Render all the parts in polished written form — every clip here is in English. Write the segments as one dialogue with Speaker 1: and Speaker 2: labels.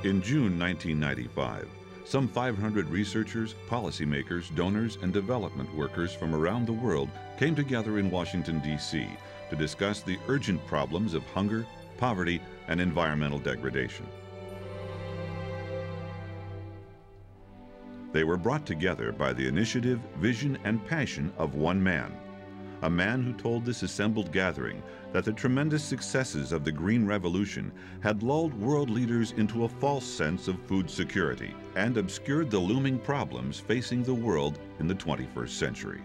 Speaker 1: In June 1995, some 500 researchers, policymakers, donors, and development workers from around the world came together in Washington, D.C. to discuss the urgent problems of hunger, poverty, and environmental degradation. They were brought together by the initiative, vision, and passion of one man, a man who told this assembled gathering that the tremendous successes of the Green Revolution had lulled world leaders into a false sense of food security and obscured the looming problems facing the world in the 21st century.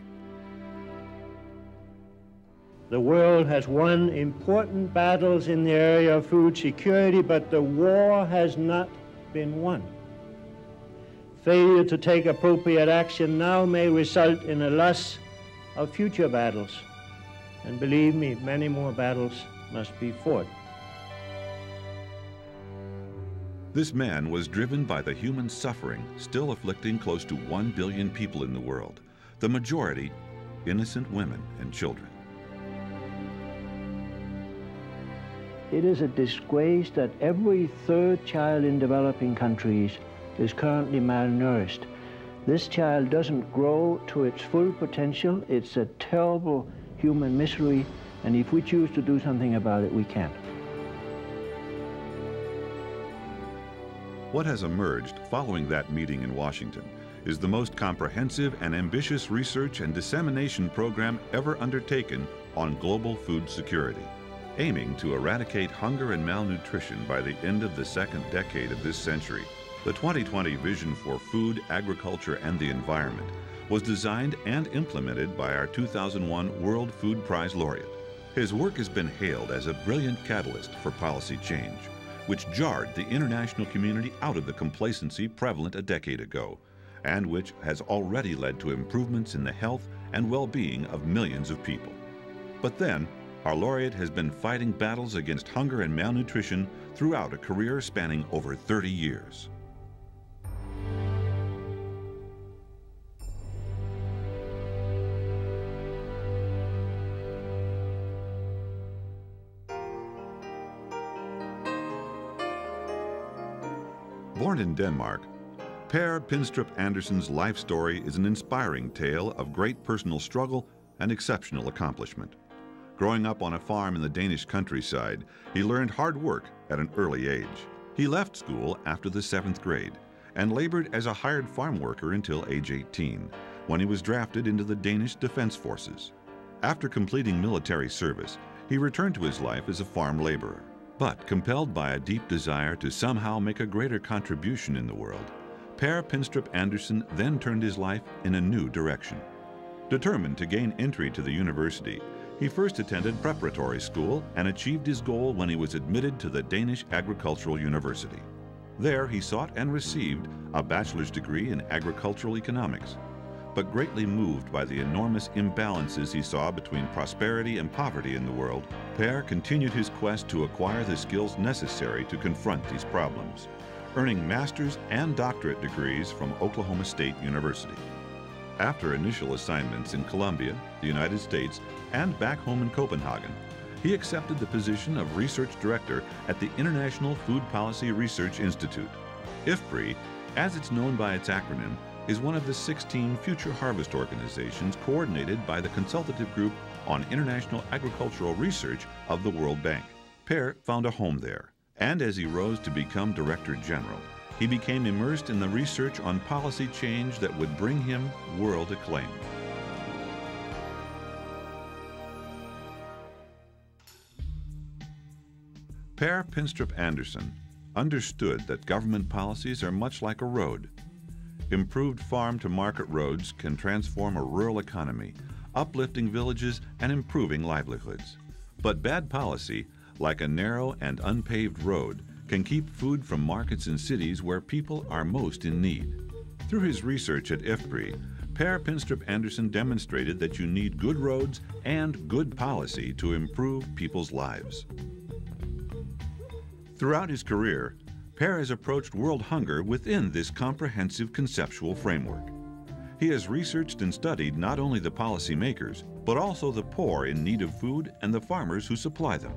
Speaker 2: The world has won important battles in the area of food security, but the war has not been won. Failure to take appropriate action now may result in a loss of future battles. And believe me, many more battles must be fought.
Speaker 1: This man was driven by the human suffering still afflicting close to 1 billion people in the world, the majority innocent women and children.
Speaker 2: It is a disgrace that every third child in developing countries is currently malnourished. This child doesn't grow to its full potential. It's a terrible human misery, and if we choose to do something about it, we can.
Speaker 1: What has emerged following that meeting in Washington is the most comprehensive and ambitious research and dissemination program ever undertaken on global food security, aiming to eradicate hunger and malnutrition by the end of the second decade of this century. The 2020 Vision for Food, Agriculture, and the Environment was designed and implemented by our 2001 World Food Prize laureate. His work has been hailed as a brilliant catalyst for policy change, which jarred the international community out of the complacency prevalent a decade ago, and which has already led to improvements in the health and well-being of millions of people. But then, our laureate has been fighting battles against hunger and malnutrition throughout a career spanning over 30 years. Born in Denmark, Per Pinstrup-Andersen's life story is an inspiring tale of great personal struggle and exceptional accomplishment. Growing up on a farm in the Danish countryside, he learned hard work at an early age. He left school after the 7th grade and labored as a hired farm worker until age 18, when he was drafted into the Danish Defense Forces. After completing military service, he returned to his life as a farm laborer. But compelled by a deep desire to somehow make a greater contribution in the world, Per Pinstrup-Andersen then turned his life in a new direction. Determined to gain entry to the university, he first attended preparatory school and achieved his goal when he was admitted to the Danish Agricultural University. There he sought and received a bachelor's degree in agricultural economics. But greatly moved by the enormous imbalances he saw between prosperity and poverty in the world, Per continued his quest to acquire the skills necessary to confront these problems, earning master's and doctorate degrees from Oklahoma State University. After initial assignments in Colombia, the United States, and back home in Copenhagen, he accepted the position of research director at the International Food Policy Research Institute. IFPRI, as it's known by its acronym, is one of the 16 future harvest organizations coordinated by the Consultative Group on International Agricultural Research of the World Bank. Per found a home there, and as he rose to become Director General, he became immersed in the research on policy change that would bring him world acclaim. Per Pinstrup-Andersen understood that government policies are much like a road. Improved farm-to-market roads can transform a rural economy, uplifting villages and improving livelihoods. But bad policy, like a narrow and unpaved road, can keep food from markets in cities where people are most in need. Through his research at IFPRI, Per Pinstrup-Andersen demonstrated that you need good roads and good policy to improve people's lives. Throughout his career, Per has approached world hunger within this comprehensive conceptual framework. He has researched and studied not only the policymakers, but also the poor in need of food and the farmers who supply them.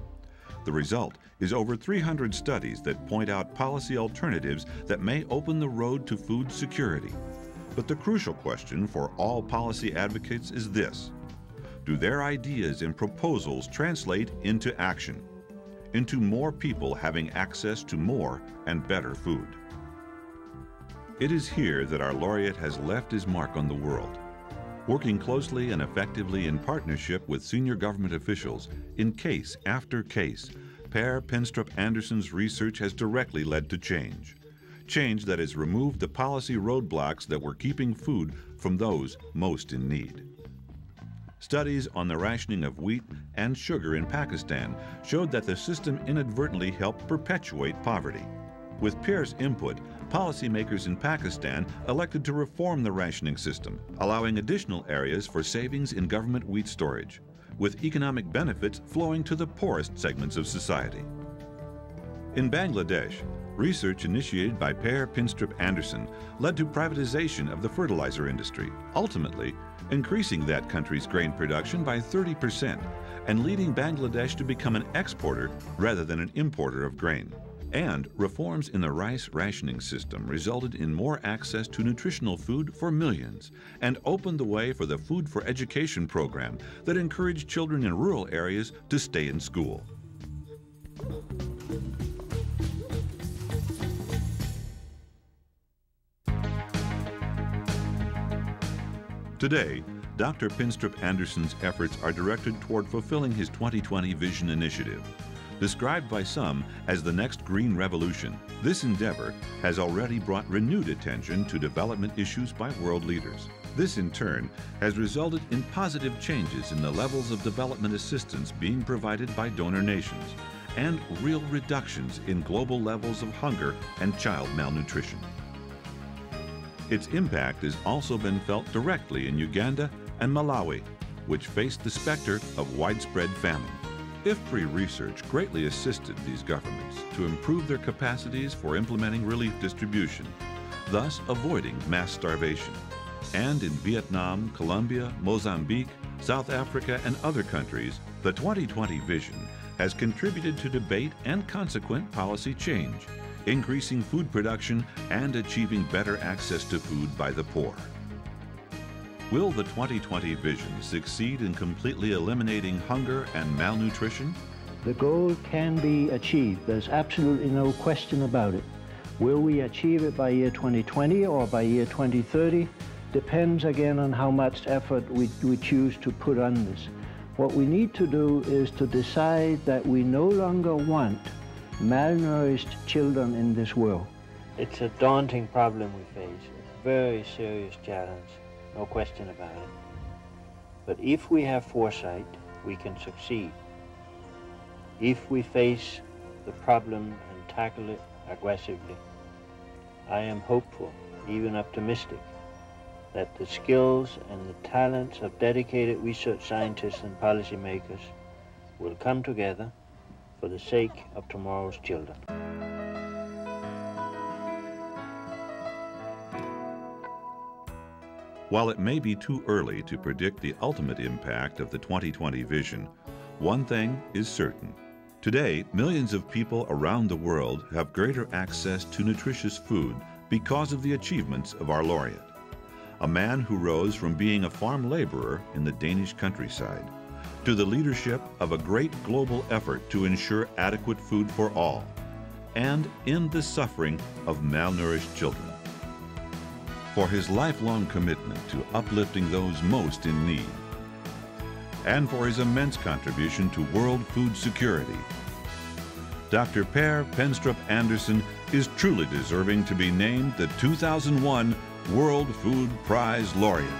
Speaker 1: The result is over 300 studies that point out policy alternatives that may open the road to food security. But the crucial question for all policy advocates is this: do their ideas and proposals translate into action, into more people having access to more and better food? It is here that our laureate has left his mark on the world. Working closely and effectively in partnership with senior government officials in case after case, Per Pinstrup-Andersen's research has directly led to change. Change that has removed the policy roadblocks that were keeping food from those most in need. Studies on the rationing of wheat and sugar in Pakistan showed that the system inadvertently helped perpetuate poverty. With Per's input, policymakers in Pakistan elected to reform the rationing system, allowing additional areas for savings in government wheat storage, with economic benefits flowing to the poorest segments of society. In Bangladesh, research initiated by Per Pinstrup-Andersen led to privatization of the fertilizer industry, ultimately increasing that country's grain production by 30% and leading Bangladesh to become an exporter rather than an importer of grain. And reforms in the rice rationing system resulted in more access to nutritional food for millions and opened the way for the Food for Education program that encouraged children in rural areas to stay in school. Today, Dr. Pinstrup-Andersen's efforts are directed toward fulfilling his 2020 Vision Initiative. Described by some as the next green revolution, this endeavor has already brought renewed attention to development issues by world leaders. This, in turn, has resulted in positive changes in the levels of development assistance being provided by donor nations and real reductions in global levels of hunger and child malnutrition. Its impact has also been felt directly in Uganda and Malawi, which faced the specter of widespread famine. IFPRI research greatly assisted these governments to improve their capacities for implementing relief distribution, thus avoiding mass starvation. And in Vietnam, Colombia, Mozambique, South Africa, and other countries, the 2020 vision has contributed to debate and consequent policy change, increasing food production and achieving better access to food by the poor. Will the 2020 vision succeed in completely eliminating hunger and malnutrition?
Speaker 2: The goal can be achieved. There's absolutely no question about it. Will we achieve it by year 2020 or by year 2030? Depends again on how much effort we choose to put on this. What we need to do is to decide that we no longer want malnourished children in this world. It's a daunting problem we face. It's a very serious challenge. No question about it. But if we have foresight, we can succeed. If we face the problem and tackle it aggressively, I am hopeful, even optimistic, that the skills and the talents of dedicated research scientists and policymakers will come together for the sake of tomorrow's children.
Speaker 1: While it may be too early to predict the ultimate impact of the 2020 vision, one thing is certain. Today, millions of people around the world have greater access to nutritious food because of the achievements of our laureate, a man who rose from being a farm laborer in the Danish countryside to the leadership of a great global effort to ensure adequate food for all and end the suffering of malnourished children. For his lifelong commitment to uplifting those most in need, and for his immense contribution to world food security, Dr. Per Pinstrup-Andersen is truly deserving to be named the 2001 World Food Prize Laureate.